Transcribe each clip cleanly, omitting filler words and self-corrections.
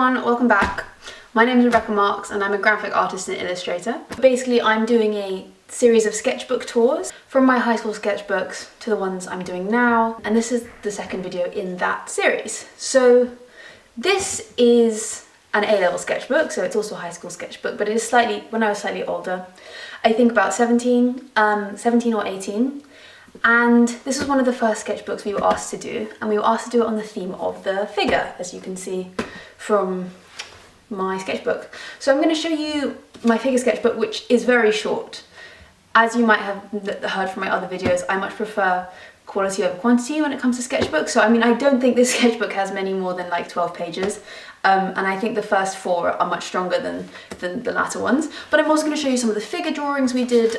everyone, welcome back. My name is Rebecca Marks and I'm a graphic artist and illustrator. Basically, I'm doing a series of sketchbook tours from my high school sketchbooks to the ones I'm doing now, and this is the second video in that series. So this is an A-level sketchbook, so it's also a high school sketchbook, but it is when I was slightly older. I think about 17 or 18. And this was one of the first sketchbooks we were asked to do, and we were asked to do it on the theme of the figure, as you can see from my sketchbook. So I'm going to show you my figure sketchbook, which is very short. As you might have heard from my other videos, I much prefer quality over quantity when it comes to sketchbooks. So I mean, I don't think this sketchbook has many more than like 12 pages. And I think the first 4 are much stronger than the latter ones. But I'm also going to show you some of the figure drawings we did,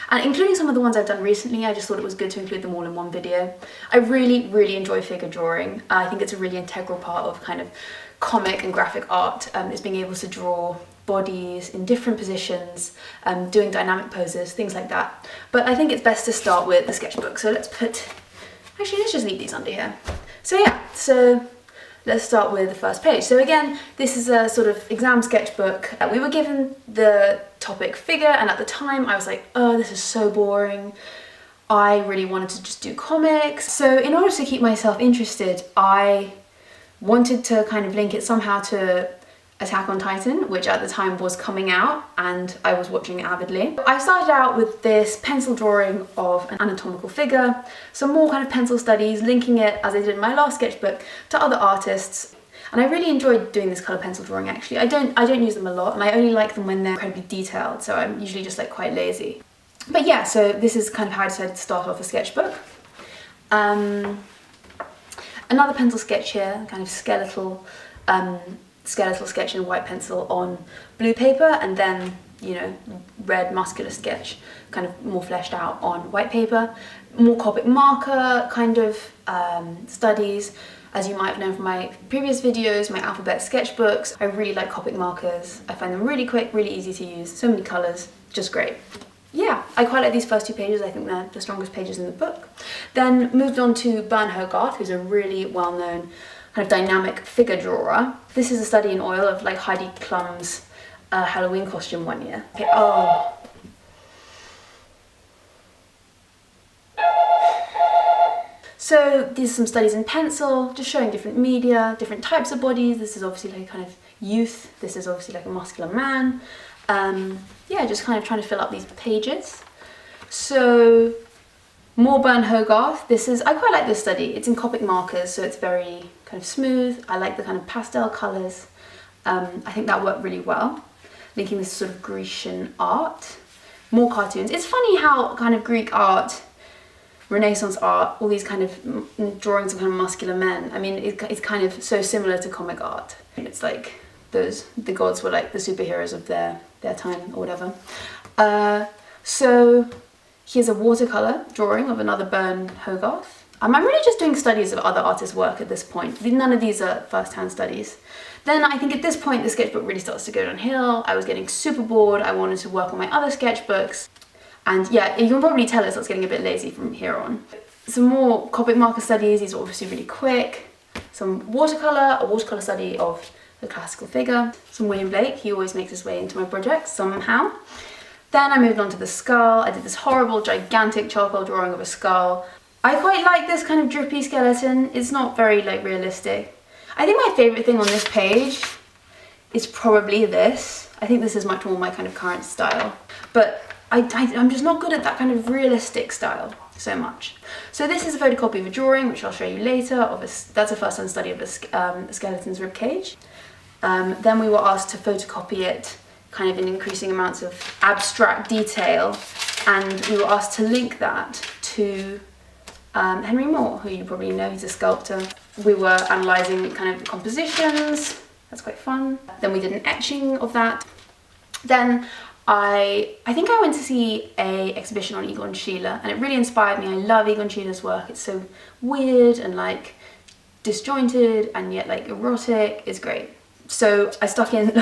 and including some of the ones I've done recently. I just thought it was good to include them all in one video. I really enjoy figure drawing. I think it's a really integral part of kind of comic and graphic art, is being able to draw bodies in different positions, doing dynamic poses, things like that. But I think it's best to start with the sketchbook. So let's just leave these under here. So yeah, let's start with the first page. So again, this is a sort of exam sketchbook. We were given the topic figure, and at the time I was like, oh, this is so boring. I really wanted to just do comics. So in order to keep myself interested, I wanted to kind of link it somehow to Attack on Titan, which at the time was coming out and I was watching it avidly. I started out with this pencil drawing of an anatomical figure, some more kind of pencil studies, linking it, as I did in my last sketchbook, to other artists. And I really enjoyed doing this colour pencil drawing actually. I don't use them a lot, and I only like them when they're incredibly detailed, so I'm usually just like quite lazy. But yeah, so this is kind of how I decided to start off a sketchbook. Another pencil sketch here, kind of skeletal sketch in white pencil on blue paper, and then, you know, red muscular sketch, kind of more fleshed out on white paper. More Copic marker kind of studies. As you might have known from my previous videos, my alphabet sketchbooks, I really like Copic markers. I find them really quick, really easy to use, so many colours, just great. Yeah, I quite like these first 2 pages. I think they're the strongest pages in the book. Then moved on to Bernd Hogarth, who's a really well-known kind of dynamic figure drawer. This is a study in oil of like Heidi Klum's Halloween costume one year. Okay, oh. So these are some studies in pencil, just showing different media, different types of bodies. This is obviously like kind of youth. This is obviously like a muscular man. Yeah, just kind of trying to fill up these pages. So more Bernd Hogarth. I quite like this study. It's in Copic markers, so it's very kind of smooth. I like the kind of pastel colours. I think that worked really well, linking this sort of Grecian art. More cartoons. It's funny how kind of Greek art, Renaissance art, all these kind of drawings of kind of muscular men, I mean, it's kind of so similar to comic art. It's like the gods were like the superheroes of their time or whatever. So here's a watercolour drawing of another Bernd Hogarth. I'm really just doing studies of other artists' work at this point. None of these are first-hand studies. Then I think at this point the sketchbook really starts to go downhill. I was getting super bored. I wanted to work on my other sketchbooks. And yeah, you can probably tell it starts getting a bit lazy from here on. Some more Copic marker studies. These are obviously really quick. Some a watercolour study of the classical figure. Some William Blake. He always makes his way into my projects somehow. Then I moved on to the skull. I did this horrible, gigantic charcoal drawing of a skull. I quite like this kind of drippy skeleton. It's not very like realistic. I think my favourite thing on this page is probably this. I think this is much more my kind of current style. But I'm just not good at that kind of realistic style so much. So this is a photocopy of a drawing, which I'll show you later. That's a first-hand study of a skeleton's ribcage. Then we were asked to photocopy it kind of in increasing amounts of abstract detail, and we were asked to link that to Henry Moore, who you probably know, he's a sculptor. We were analysing kind of compositions. That's quite fun. Then we did an etching of that. Then I think I went to see an exhibition on Egon Schiele, and it really inspired me. I love Egon Schiele's work. It's so weird and like disjointed and yet like erotic. It's great. So I stuck in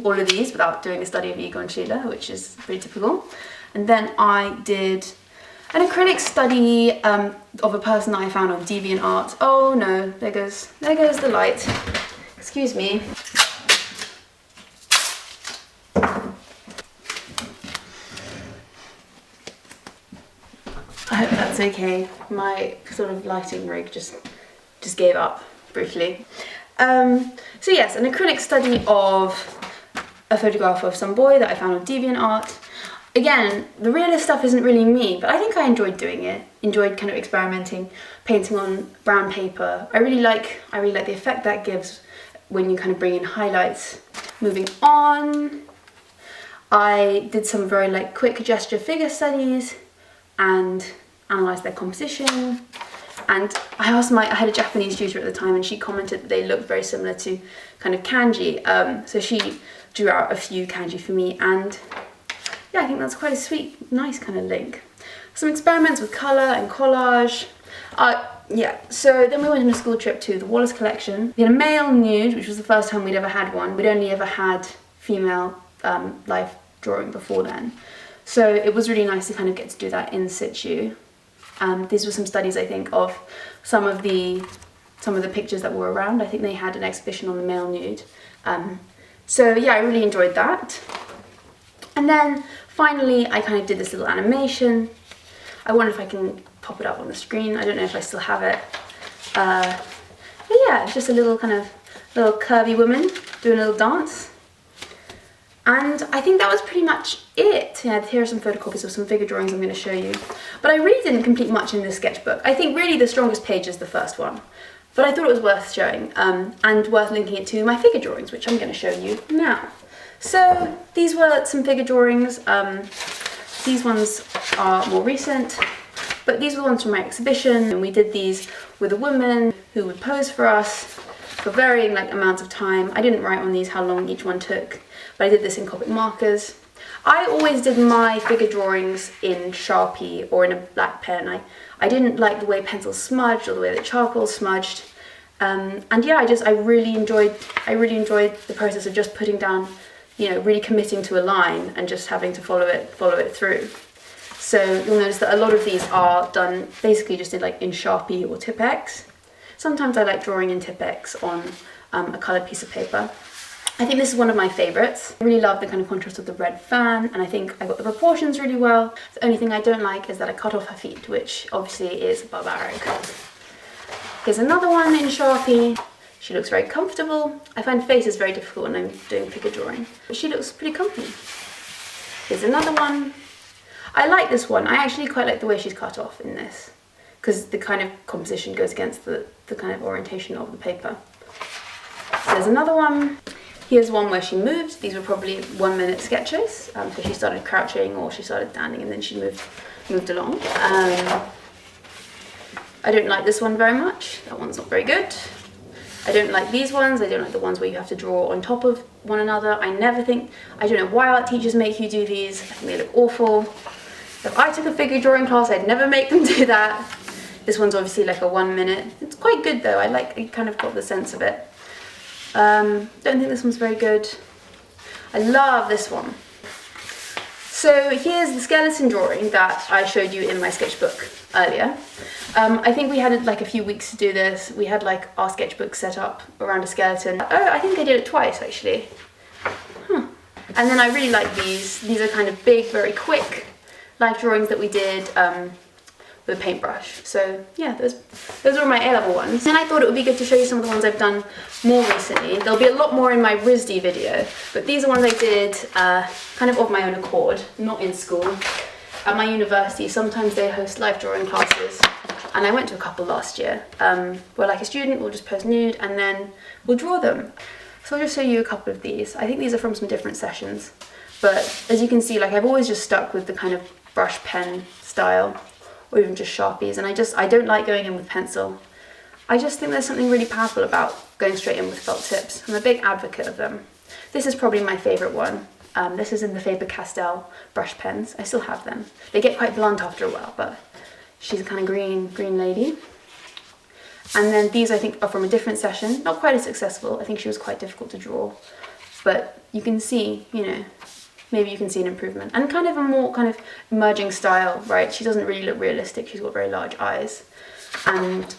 all of these without doing a study of Egon Schiele, which is pretty typical. And then I did an acrylic study of a person that I found on DeviantArt. Oh no, there goes the light. Excuse me. I hope that's okay. My sort of lighting rig just gave up brutally. So yes, an acrylic study of a photograph of some boy that I found on DeviantArt. Again, the realist stuff isn't really me, but I think I enjoyed doing it. Enjoyed kind of experimenting, painting on brown paper. I really like the effect that gives when you kind of bring in highlights. Moving on, I did some very like quick gesture figure studies and analysed their composition. And I had a Japanese tutor at the time, and she commented that they looked very similar to kind of kanji. So she drew out a few kanji for me, and yeah, I think that's quite a sweet, nice kind of link. Some experiments with colour and collage. Yeah, so then we went on a school trip to the Wallace collection. We had a male nude, which was the first time we'd ever had one. We'd only ever had female life drawing before then. So it was really nice to kind of get to do that in situ. These were some studies, I think, of some of the pictures that were around. I think they had an exhibition on the male nude. So yeah, I really enjoyed that. And then finally, I kind of did this little animation. I wonder if I can pop it up on the screen. I don't know if I still have it. But yeah, it's just a little curvy woman doing a little dance. And I think that was pretty much it. Yeah, here are some photocopies of some figure drawings I'm going to show you. But I really didn't complete much in this sketchbook. I think really the strongest page is the first one. But I thought it was worth showing and worth linking it to my figure drawings, which I'm going to show you now. So these were some figure drawings. These ones are more recent, but these were the ones from my exhibition. And we did these with a woman who would pose for us for varying amounts of time. I didn't write on these how long each one took, but I did this in Copic markers. I always did my figure drawings in Sharpie or in a black pen. I didn't like the way pencils smudged or the way that charcoal smudged. And yeah, I really enjoyed the process of just putting down, really committing to a line and just having to follow it through. So you'll notice that a lot of these are done basically just in Sharpie or Tipp-Ex. Sometimes I like drawing in Tipp-Ex on a coloured piece of paper. I think this is one of my favourites. I really love the kind of contrast of the red fan, and I think I got the proportions really well. The only thing I don't like is that I cut off her feet, which obviously is barbaric. Here's another one in Sharpie. She looks very comfortable. I find faces very difficult when I'm doing figure drawing, but she looks pretty comfy. Here's another one. I like this one. I actually quite like the way she's cut off in this, because the kind of composition goes against the kind of orientation of the paper. There's another one. Here's one where she moved. These were probably 1 minute sketches. So she started crouching or she started standing and then she moved along. I don't like this one very much. That one's not very good. I don't like these ones. I don't like the ones where you have to draw on top of one another. I don't know why art teachers make you do these. I think they look awful. If I took a figure drawing class, I'd never make them do that. This one's obviously like a 1 minute. It's quite good though. I kind of got the sense of it. Don't think this one's very good. I love this one. So here's the skeleton drawing that I showed you in my sketchbook earlier. I think we had a few weeks to do this. We had our sketchbook set up around a skeleton. Oh, I think I did it twice actually. And then I really like these. These are kind of big, very quick life drawings that we did with a paintbrush. So yeah, those were my A-level ones. And I thought it would be good to show you some of the ones I've done more recently. There'll be a lot more in my RISD video, but these are ones I did kind of my own accord, not in school. At my university, sometimes they host life drawing classes, and I went to a couple last year, where a student will just pose nude and then we'll draw them. So I'll just show you a couple of these. I think these are from some different sessions, but as you can see, I've always just stuck with the kind of brush pen style, or even just Sharpies, and I don't like going in with pencil. I just think there's something really powerful about going straight in with felt tips. I'm a big advocate of them. This is probably my favourite one. This is in the Faber-Castell brush pens. I still have them. They get quite blunt after a while, but she's a kind of green lady. And then these I think are from a different session, not quite as successful. I think she was quite difficult to draw, but you can see, maybe you can see an improvement. And kind of a more kind of emerging style, right? She doesn't really look realistic. She's got very large eyes. And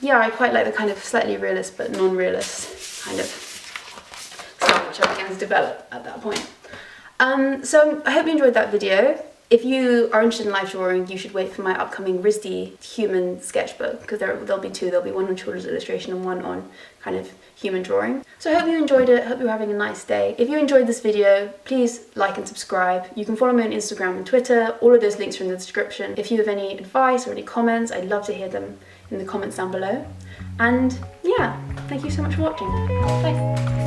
yeah, I quite like the kind of slightly realist but non-realist kind of style which I began to develop at that point. So I hope you enjoyed that video. If you are interested in life drawing, you should wait for my upcoming RISD human sketchbook, because there'll be two. There'll be one on children's illustration and one on kind of human drawing. So I hope you enjoyed it. Hope you're having a nice day. If you enjoyed this video, please like and subscribe. You can follow me on Instagram and Twitter. All of those links are in the description. If you have any advice or any comments, I'd love to hear them in the comments down below. And yeah, thank you so much for watching. Bye.